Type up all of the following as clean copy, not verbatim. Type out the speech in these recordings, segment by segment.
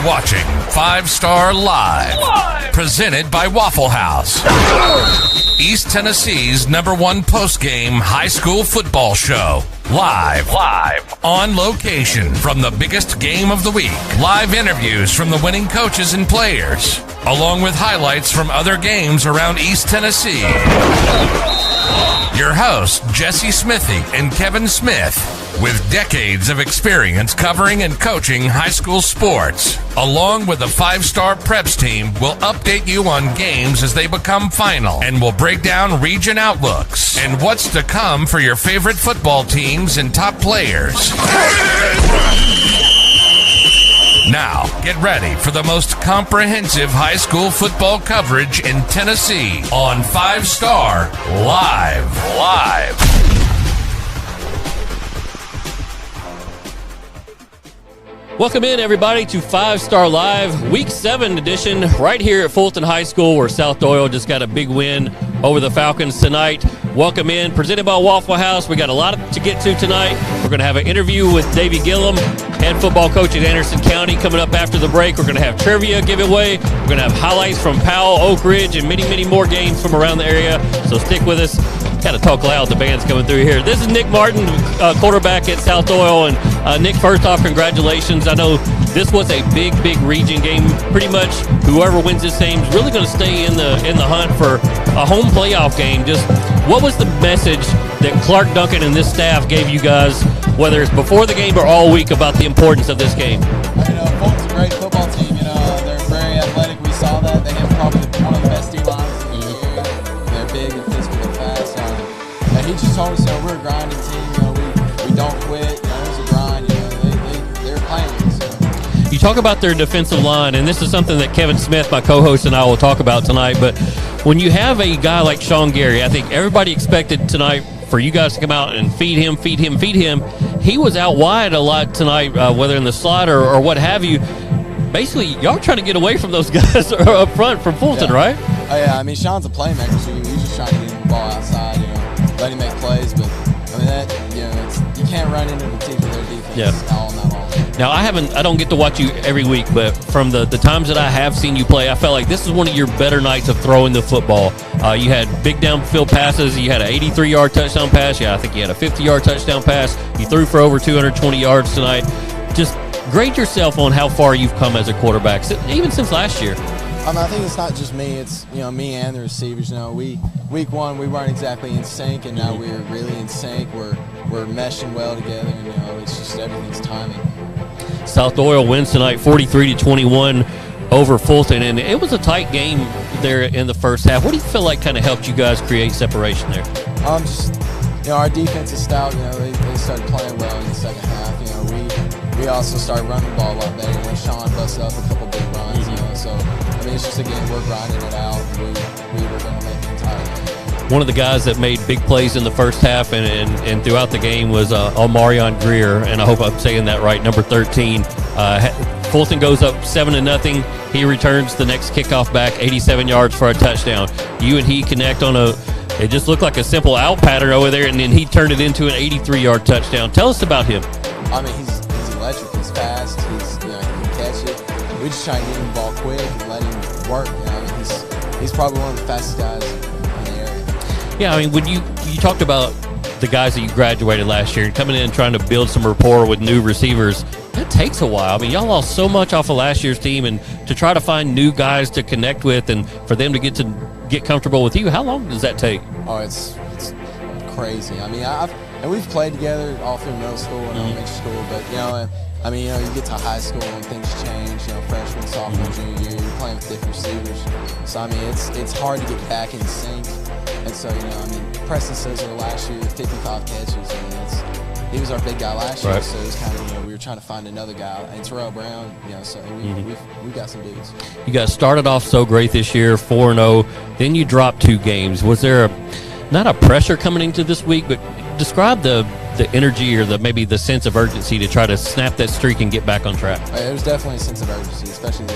watching 5 Star Live, presented by Waffle House, East Tennessee's #1 post-game high school football show. Live on location from the biggest game of the week. Live interviews from the winning coaches and players, along with highlights from other games around East Tennessee. Your hosts, Jesse Smithy and Kevin Smith, with decades of experience covering and coaching high school sports, along with the 5 Star Preps team, will update you on games as they become final, and will break down region outlooks and what's to come for your favorite football teams and top players. Now, get ready for the most comprehensive high school football coverage in Tennessee on 5 Star Live. Welcome in, everybody, to 5 Star Live, Week 7 edition, right here at Fulton High School, where South Doyle just got a big win over the Falcons tonight. Welcome in, presented by Waffle House. We got a lot to get to tonight. We're going to have an interview with Davey Gillum, head football coach at Anderson County, coming up after the break. We're going to have trivia giveaway. We're going to have highlights from Powell, Oak Ridge, and many, many more games from around the area. So stick with us. Got to talk loud. The band's coming through here. This is Nick Martin, quarterback at South Doyle. And Nick, first off, congratulations. I know this was a big region game. Pretty much whoever wins this game is really going to stay in the hunt for a home playoff game. Just what was the message that Clark, Duncan, and this staff gave you guys, whether it's before the game or all week, about the importance of this game? Fulton's a great football team. They're very athletic. We saw that. They have probably one of the best D-lines in the area. They're big and physical and fast. And he just told us, we're a grinding team. We don't quit. It's a grind. They're playing with us. You talk about their defensive line, and this is something that Kevin Smith, my co-host, and I will talk about tonight. But when you have a guy like Sean Gary, I think everybody expected tonight for you guys to come out and feed him. He was out wide a lot tonight, whether in the slot or what have you. Basically, y'all trying to get away from those guys up front from Fulton, right? Oh, yeah. Sean's a playmaker, so he's just trying to get the ball outside, let him make plays. But, you can't run into the teeth of their defense all night long. Now, I don't get to watch you every week, but from the times that I have seen you play, I felt like this is one of your better nights of throwing the football. You had big downfield passes. You had an 83-yard touchdown pass. Yeah, I think you had a 50-yard touchdown pass. You threw for over 220 yards tonight. Just grade yourself on how far you've come as a quarterback, even since last year. I think it's not just me. It's me and the receivers. Week 1 we weren't exactly in sync, and now we're really in sync. We're meshing well together, and it's just everything's timing. South Doyle wins tonight, 43-21 over Fulton, and it was a tight game there in the first half. What do you feel like kind of helped you guys create separation there? Our defense is stout. They started playing well in the second half. We also started running the ball a lot better. Sean busted up a couple big runs. So it's just again we're grinding it out. We were going to make the entire game. One of the guys that made big plays in the first half and throughout the game was Omarion Grier, and I hope I'm saying that right, number 13. Fulton goes up 7-0. He returns the next kickoff back, 87 yards for a touchdown. You and he connect on it just looked like a simple out pattern over there, and then he turned it into an 83-yard touchdown. Tell us about him. He's electric. He's fast. He can catch it. We just try to get him the ball quick and let him work. He's probably one of the fastest guys in the area. Yeah, when you talked about the guys that you graduated last year, coming in and trying to build some rapport with new receivers, that takes a while. Y'all lost so much off of last year's team, and to try to find new guys to connect with and for them to get comfortable with you, how long does that take? Oh, it's crazy. And we've played together all through middle school and elementary school, but you get to high school and things change. Freshman, sophomore, junior year, you're playing with different receivers. So it's hard to get back in sync. And so Preston Sizzler last year, 55 catches. He was our big guy last year, so it was kind of we were trying to find another guy. And Terrell Brown, so we got some dudes. You guys started off so great this year, 4-0. Then you dropped 2 games. Was there not a pressure coming into this week, but describe the energy or maybe the sense of urgency to try to snap that streak and get back on track? There was definitely a sense of urgency, especially the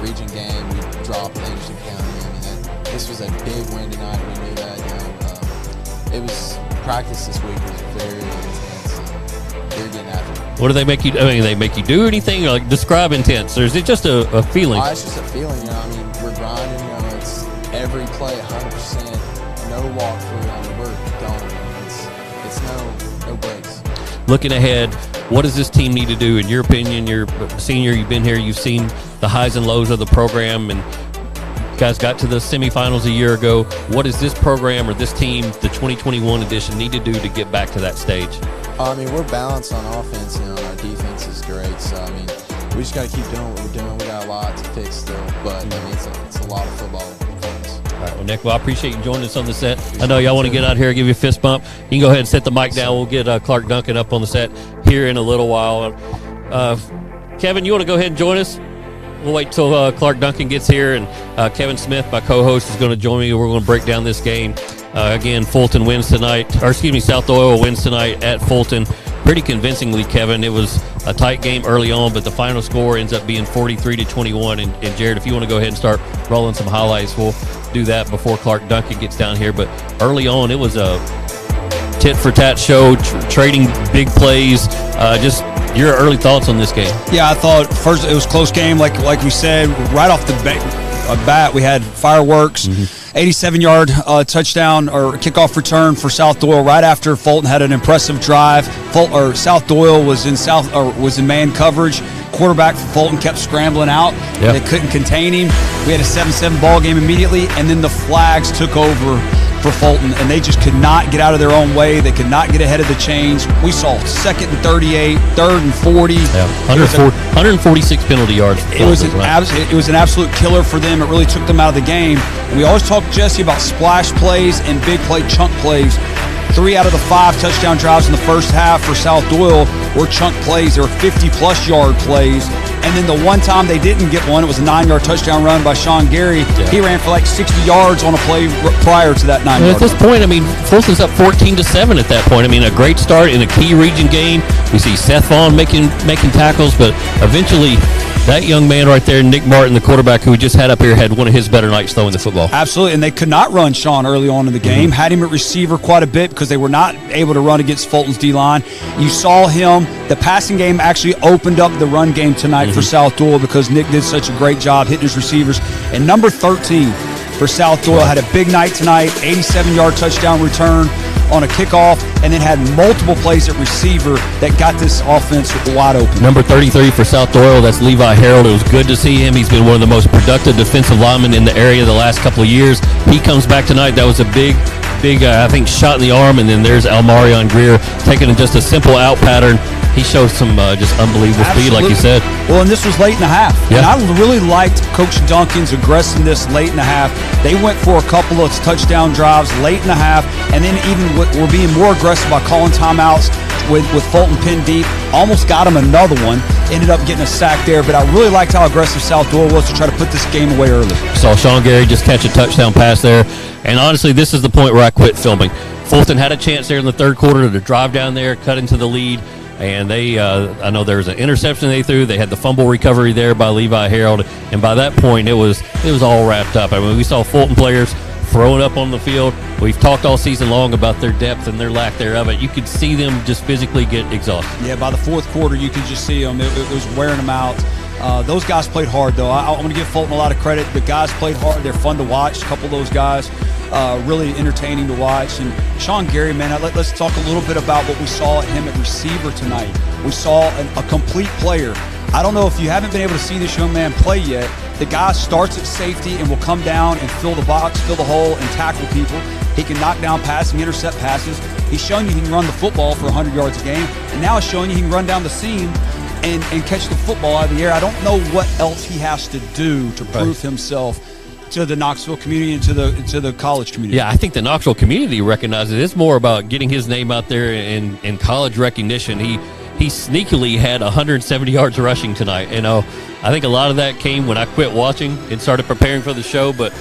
region game. We dropped Anderson County. This was a big win tonight. We knew that. It was practice this week was very intense. We were getting after it. What do they make you? I mean, they make you do anything? Or like describe intense, or is it just a feeling? It's just a feeling. I mean, we're grinding. It's every play, 100%, no walkthrough. I mean, we're going. It's no breaks. Looking ahead, what does this team need to do, in your opinion? You're a senior. You've been here. You've seen the highs and lows of the program, and guys got to the semifinals a year ago. What does this program or this team, the 2021 edition, need to do to get back to that stage? I mean, we're balanced on offense, our defense is great. So, I mean, we just got to keep doing what we're doing. We got a lot to fix still, but, I mean, it's a lot of football for us. All right, well, Nick, I appreciate you joining us on the set. I know y'all want to get out here and give you a fist bump. You can go ahead and set the mic down. We'll get Clark Duncan up on the set here in a little while. Kevin, you want to go ahead and join us? We'll wait till Clark Duncan gets here, and Kevin Smith, my co-host, is going to join me. We're going to break down this game. Again, Fulton wins tonight, South Doyle wins tonight at Fulton pretty convincingly, Kevin. It was a tight game early on, but the final score ends up being 43-21. And Jared, if you want to go ahead and start rolling some highlights, we'll do that before Clark Duncan gets down here. But early on, it was a tit-for-tat show, trading big plays. Just your early thoughts on this game? Yeah, I thought first it was a close game. Like we said, right off the bat, we had fireworks. 87-yard touchdown or kickoff return for South Doyle right after Fulton had an impressive drive. South Doyle was in man coverage. Quarterback for Fulton kept scrambling out. Yep. They couldn't contain him. We had a 7-7 ball game immediately, and then the flags took over for Fulton, and they just could not get out of their own way. They could not get ahead of the chains. We saw 2nd and 38, 3rd and 40. Yeah, 146 penalty yards. It was an absolute killer for them. It really took them out of the game. And we always talk, Jesse, about splash plays and big play chunk plays. 3 out of the 5 touchdown drives in the first half for South Doyle were chunk plays. They were 50-plus yard plays. And then the one time they didn't get one, it was a 9-yard touchdown run by Sean Gary. Yeah. He ran for like 60 yards on a play prior to that 9-yard At this point, I mean, Fulton's up 14-7 at that point. I mean, a great start in a key region game. We see Seth Vaughn making tackles, but eventually that young man right there, Nick Martin, the quarterback who we just had up here, had one of his better nights throwing the football. Absolutely, and they could not run Sean early on in the game. Had him at receiver quite a bit because they were not able to run against Fulton's D-line. You saw him. The passing game actually opened up the run game tonight for South Doyle because Nick did such a great job hitting his receivers. And number 13 for South Doyle had a big night tonight, 87-yard touchdown return on a kickoff, and then had multiple plays at receiver that got this offense wide open. Number 33 for South Doyle, that's Levi Harold. It was good to see him. He's been one of the most productive defensive linemen in the area the last couple of years. He comes back tonight. That was a big, I think, shot in the arm, and then there's Omarion Grier taking just a simple out pattern. He showed some just unbelievable speed, like you said. Well, and this was late in the half. Yeah. And I really liked Coach Duncan's aggressiveness late in the half. They went for a couple of touchdown drives late in the half, and then even were being more aggressive by calling timeouts with Fulton pinned deep. Almost got him another one. Ended up getting a sack there, but I really liked how aggressive South Doyle was to try to put this game away early. Saw Sean Gary just catch a touchdown pass there. And honestly, this is the point where I quit filming. Fulton had a chance there in the third quarter to drive down there, cut into the lead. And they, I know there was an interception they threw. They had the fumble recovery there by Levi Harold, and by that point, it was all wrapped up. I mean, we saw Fulton players throwing up on the field. We've talked all season long about their depth and their lack thereof. You could see them just physically get exhausted. Yeah, by the fourth quarter, you could just see them. It was wearing them out. Those guys played hard, though. I want to give Fulton a lot of credit. The guys played hard. They're fun to watch. A couple of those guys really entertaining to watch. And Sean Gary, man, let's talk a little bit about what we saw at him at receiver tonight. We saw a complete player. I don't know if you haven't been able to see this young man play yet. The guy starts at safety and will come down and fill the box, fill the hole, and tackle people. He can knock down passes, intercept passes. He's shown you he can run the football for 100 yards a game. And now he's showing you he can run down the seam and catch the football out of the air. I don't know what else he has to do to prove himself to the Knoxville community and to the college community. Yeah, I think the Knoxville community recognizes it. It's more about getting his name out there in college recognition. He sneakily had 170 yards rushing tonight. You know, I think a lot of that came when I quit watching and started preparing for the show, but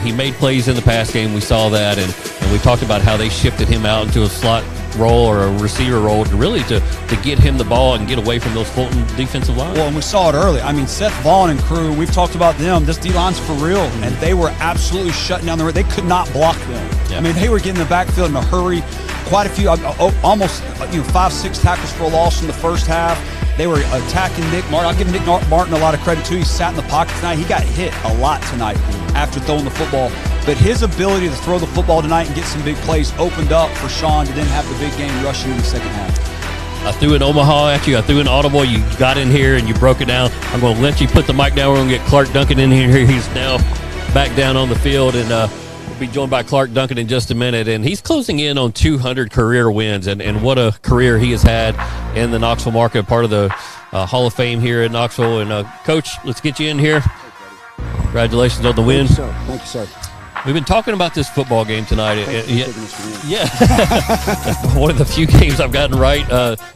he made plays in the pass game. We saw that, and we talked about how they shifted him out into a slot role or a receiver role to really to get him the ball and get away from those Fulton defensive lines. Well, and we saw it early. I mean, Seth Vaughn and crew, we've talked about them. This D-line's for real, and they were absolutely shutting down the road. They could not block them. Yeah. I mean, they were getting the backfield in a hurry. quite a few, almost 5-6 tackles for a loss in the first half. They were attacking Nick Martin. I'll give Nick Martin a lot of credit, too. He sat in the pocket tonight. He got hit a lot tonight after throwing the football. But his ability to throw the football tonight and get some big plays opened up for Sean to then have the big game rushing in the second half. I threw an Omaha at you. I threw an audible. You got in here and you broke it down. I'm going to let you put the mic down. We're going to get Clark Duncan in here. He's now back down on the field, and we'll be joined by Clark Duncan in just a minute. And he's closing in on 200 career wins, and what a career he has had in the Knoxville market, part of the Hall of Fame here in Knoxville. And, Coach, let's get you in here. Congratulations on the win. Thank you, sir. We've been talking about this football game tonight. Yeah. One of the few games I've gotten right.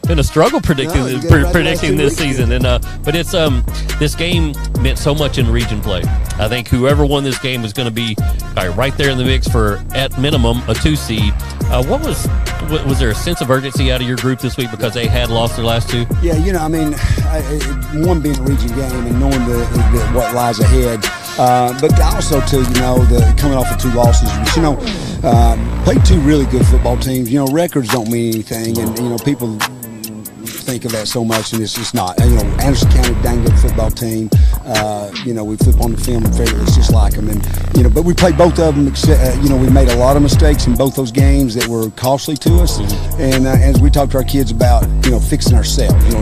Been a struggle predicting this season. And but it's this game meant so much in region play. I think whoever won this game was going to be right there in the mix for, at minimum, a 2 seed. Was there a sense of urgency out of your group this week because they had lost their last 2? Yeah, one being a region game and knowing what lies ahead. But also, too, coming off of 2 losses, played 2 really good football teams. Records don't mean anything, and, people think of that so much, and it's just not. Anderson County, dang good football team. We flip on the film and figure it's just like them. And, but we played both of them, we made a lot of mistakes in both those games that were costly to us. And as we talked to our kids about, fixing ourselves,